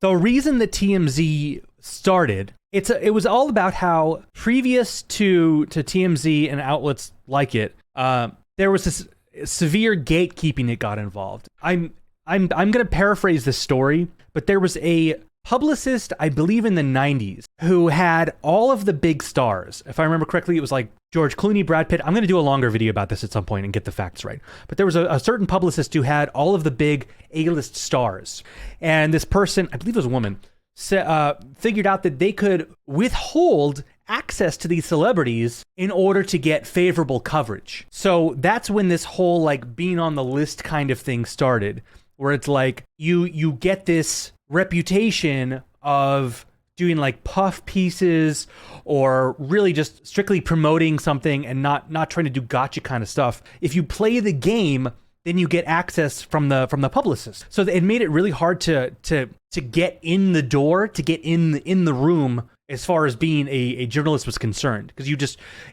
the reason that TMZ started, it was all about how previous to TMZ and outlets like it, there was this severe gatekeeping that got involved. I'm going to paraphrase this story, but there was a publicist, I believe in the 90s, who had all of the big stars. If I remember correctly, it was like George Clooney, Brad Pitt. I'm going to do a longer video about this at some point and get the facts right. But there was a certain publicist who had all of the big A-list stars. And this person, I believe it was a woman, figured out that they could withhold access to these celebrities in order to get favorable coverage. So that's when this whole like being on the list kind of thing started, where it's like you get this reputation of doing like puff pieces or really just strictly promoting something and not trying to do gotcha kind of stuff. If you play the game, then you get access from the publicist. So it made it really hard to get in the door, to get in the room as far as being a journalist was concerned. Because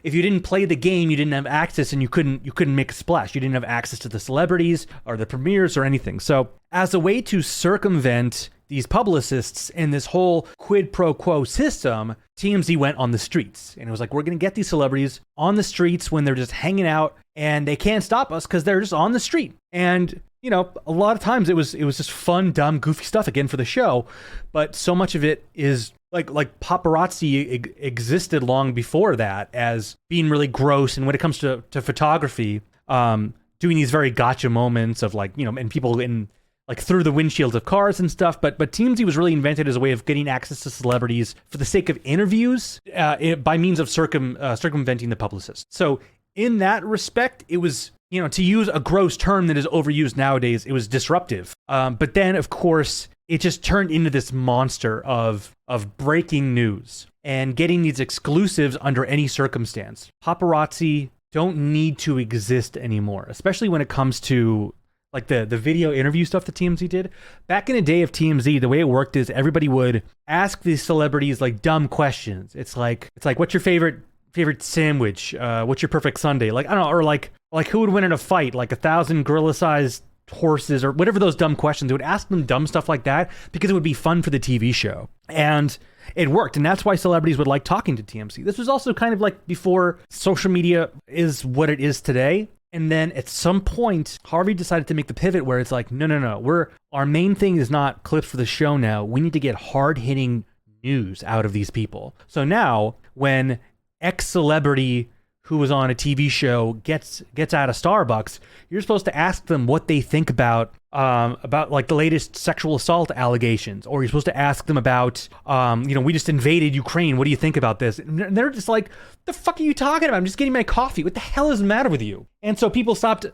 if you didn't play the game, you didn't have access and you couldn't make a splash. You didn't have access to the celebrities or the premieres or anything. So as a way to circumvent these publicists and this whole quid pro quo system, TMZ went on the streets. And it was like, we're going to get these celebrities on the streets when they're just hanging out and they can't stop us because they're just on the street. And, you know, a lot of times it was just fun, dumb, goofy stuff again for the show. But so much of it is like paparazzi existed long before that as being really gross. And when it comes to photography, doing these very gotcha moments of like, you know, and people in like through the windshields of cars and stuff. But TMZ was really invented as a way of getting access to celebrities for the sake of interviews by means of circumventing the publicist. So in that respect, it was, you know, to use a gross term that is overused nowadays, it was disruptive. But then, of course, it just turned into this monster of breaking news and getting these exclusives under any circumstance. Paparazzi don't need to exist anymore, especially when it comes to like the video interview stuff that TMZ did. Back in the day of TMZ, the way it worked is everybody would ask these celebrities like dumb questions. It's like what's your favorite sandwich? What's your perfect Sunday? Like, I don't know, or like who would win in a fight? Like 1,000 gorilla-sized horses or whatever those dumb questions. They would ask them dumb stuff like that because it would be fun for the TV show. And it worked. And that's why celebrities would like talking to TMZ. This was also kind of like before social media is what it is today. And then at some point, Harvey decided to make the pivot where it's like, no, our main thing is not clips for the show now. We need to get hard-hitting news out of these people. So now, when X-celebrity who was on a TV show gets out of Starbucks, you're supposed to ask them what they think about like the latest sexual assault allegations, or you're supposed to ask them about, we just invaded Ukraine. What do you think about this? And they're just like, the fuck are you talking about? I'm just getting my coffee. What the hell is the matter with you? And so people stopped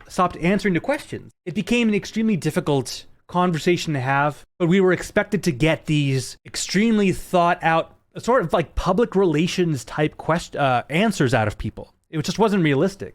answering the questions. It became an extremely difficult conversation to have, but we were expected to get these extremely thought out, sort of like public relations type answers out of people. It just wasn't realistic.